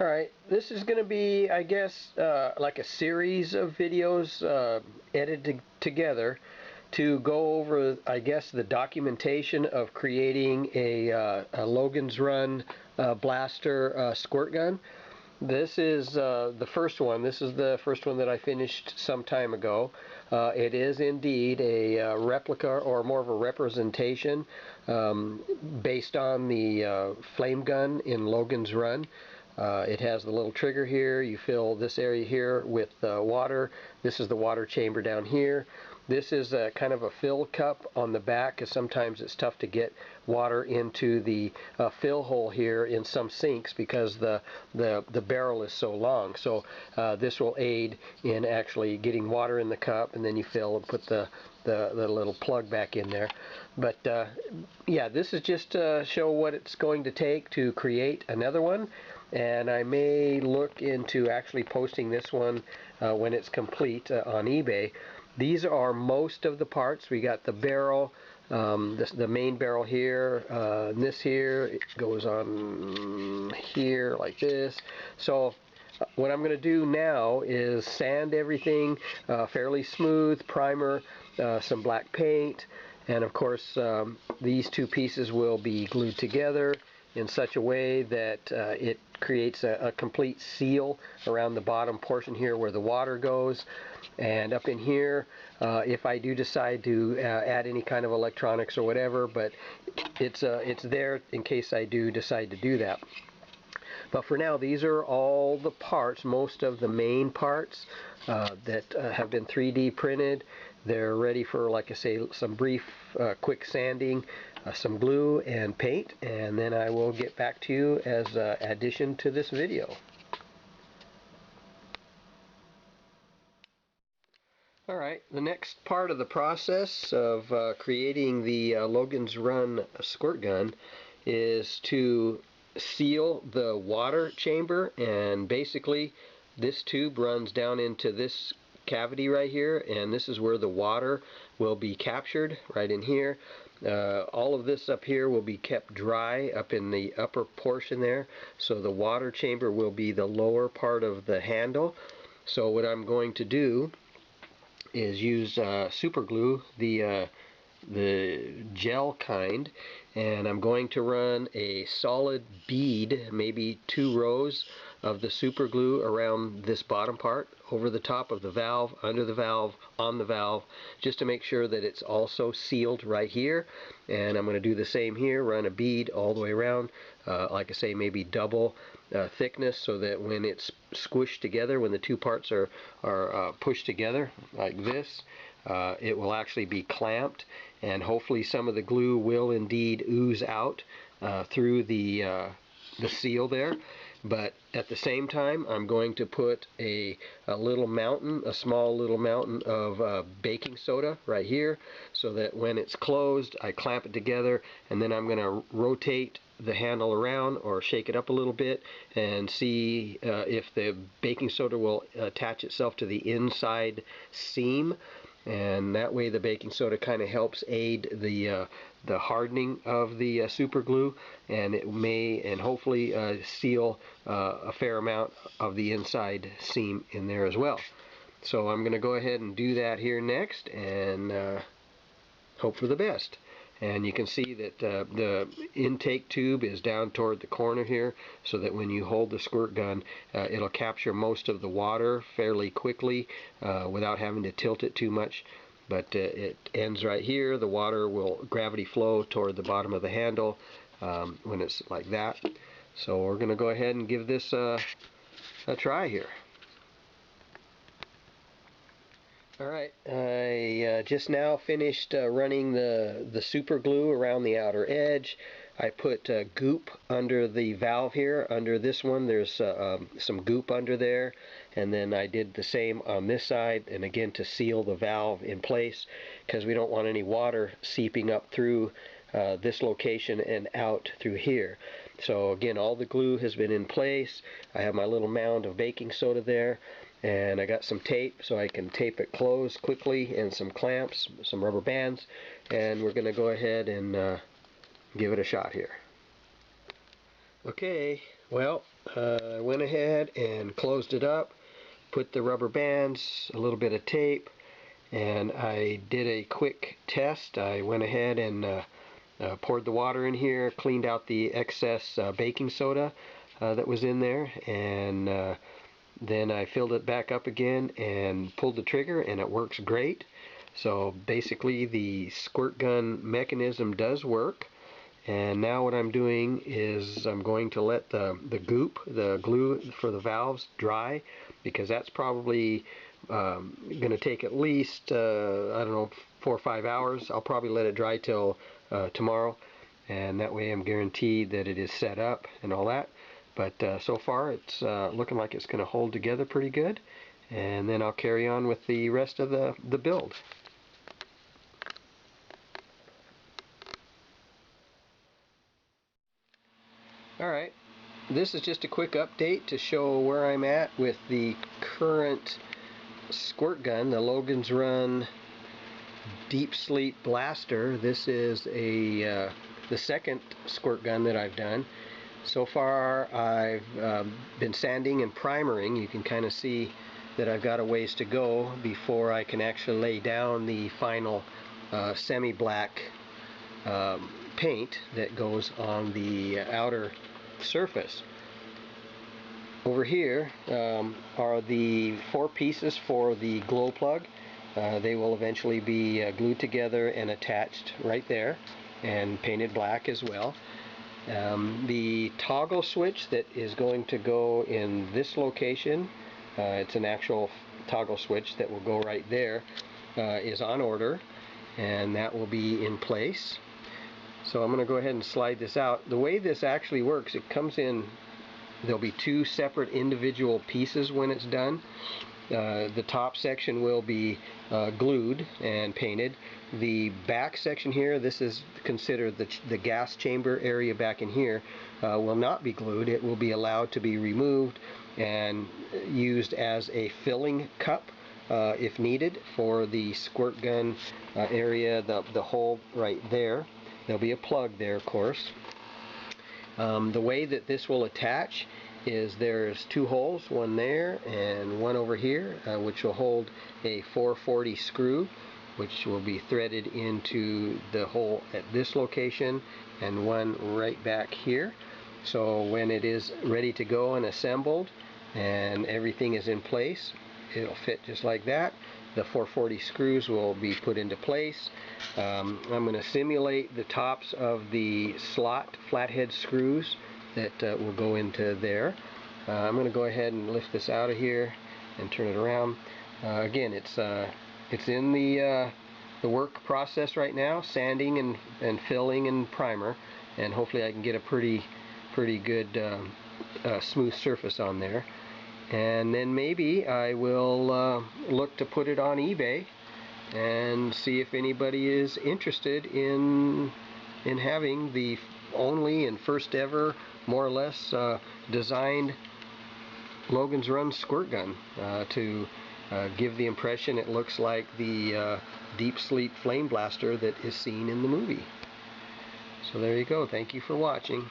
Alright, this is going to be, I guess, like a series of videos edited together to go over, I guess, the documentation of creating a Logan's Run blaster squirt gun. This is the first one. This is the first one that I finished some time ago. It is indeed a replica, or more of a representation, based on the flame gun in Logan's Run. It has the little trigger here. You fill this area here with water. This is the water chamber down here. This is a kind of a fill cup on the back, because sometimes it's tough to get water into the fill hole here in some sinks because the barrel is so long. So this will aid in actually getting water in the cup, and then you fill and put the little plug back in there. But yeah, this is just to show what it's going to take to create another one. And I may look into actually posting this one when it's complete on eBay. These are most of the parts. We got the barrel, the main barrel here, and this here, it goes on here like this. So what I'm going to do now is sand everything fairly smooth, primer, some black paint, and of course these two pieces will be glued together in such a way that it creates a complete seal around the bottom portion here where the water goes. And up in here, if I do decide to add any kind of electronics or whatever, but it's there in case I do decide to do that. But for now, these are all the parts, most of the main parts that have been 3D printed. They're ready for, like I say, some brief, quick sanding, some glue and paint, and then I will get back to you as an addition to this video. Alright, the next part of the process of creating the Logan's Run squirt gun is to seal the water chamber, and basically this tube runs down into this cavity right here, and this is where the water will be captured, right in here. All of this up here will be kept dry up in the upper portion there, so the water chamber will be the lower part of the handle. So what I'm going to do is use super glue, the gel kind, and I'm going to run a solid bead, maybe 2 rows of the super glue around this bottom part, over the top of the valve, under the valve, on the valve, just to make sure that it's also sealed right here. And I'm going to do the same here, run a bead all the way around, like I say, maybe double thickness, so that when it's squished together, when the two parts are pushed together like this, it will actually be clamped, and hopefully some of the glue will indeed ooze out through the seal there. But at the same time, I'm going to put a little mountain, a small little mountain of baking soda right here, so that when it's closed, I clamp it together, and then I'm going to rotate the handle around or shake it up a little bit and see if the baking soda will attach itself to the inside seam. And that way the baking soda kind of helps aid the hardening of the super glue, and it may and hopefully seal a fair amount of the inside seam in there as well. So I'm going to go ahead and do that here next, and hope for the best. And you can see that the intake tube is down toward the corner here, so that when you hold the squirt gun, it'll capture most of the water fairly quickly without having to tilt it too much. But it ends right here. The water will gravity flow toward the bottom of the handle when it's like that. So we're going to go ahead and give this a try here. Alright, I just now finished running the super glue around the outer edge. I put goop under the valve here. Under this one there's some goop under there, and then I did the same on this side, and again to seal the valve in place, because we don't want any water seeping up through this location and out through here. So again, all the glue has been in place. I have my little mound of baking soda there, and I got some tape so I can tape it closed quickly, and some clamps, some rubber bands, and we're going to go ahead and give it a shot here. Okay, well, I went ahead and closed it up, put the rubber bands, a little bit of tape, and I did a quick test. I went ahead and poured the water in here, cleaned out the excess baking soda that was in there, and then I filled it back up again and pulled the trigger, and it works great. So basically the squirt gun mechanism does work. And now what I'm doing is I'm going to let the goop, the glue for the valves, dry, because that's probably going to take at least, I don't know, 4 or 5 hours. I'll probably let it dry till tomorrow, and that way I'm guaranteed that it is set up and all that. But so far it's looking like it's going to hold together pretty good, and then I'll carry on with the rest of the build. Alright, this is just a quick update to show where I'm at with the current squirt gun, the Logan's Run Deep Sleep Blaster. This is the second squirt gun that I've done. So far I've been sanding and primering. You can kind of see that I've got a ways to go before I can actually lay down the final semi-black paint that goes on the outer surface. Over here are the 4 pieces for the glow plug. They will eventually be glued together and attached right there and painted black as well. The toggle switch that is going to go in this location, it's an actual toggle switch that will go right there, is on order, and that will be in place. So I'm going to go ahead and slide this out. The way this actually works, it comes in, there'll be 2 separate individual pieces when it's done. The top section will be glued and painted. The back section here, this is considered the gas chamber area back in here, will not be glued. It will be allowed to be removed and used as a filling cup if needed for the squirt gun area, the hole right there. There'll be a plug there, of course. The way that this will attach is there's 2 holes, one there and one over here, which will hold a 440 screw, which will be threaded into the hole at this location, and one right back here. So when it is ready to go and assembled and everything is in place, it'll fit just like that. The 440 screws will be put into place. I'm going to simulate the tops of the slot flathead screws that will go into there. I'm going to go ahead and lift this out of here and turn it around. Again, it's in the work process right now, sanding and filling and primer, and hopefully I can get a pretty good smooth surface on there. And then maybe I will look to put it on eBay and see if anybody is interested in having the only and first ever, more or less, designed Logan's Run squirt gun to give the impression it looks like the Deep Sleep Flame Blaster that is seen in the movie. So there you go. Thank you for watching.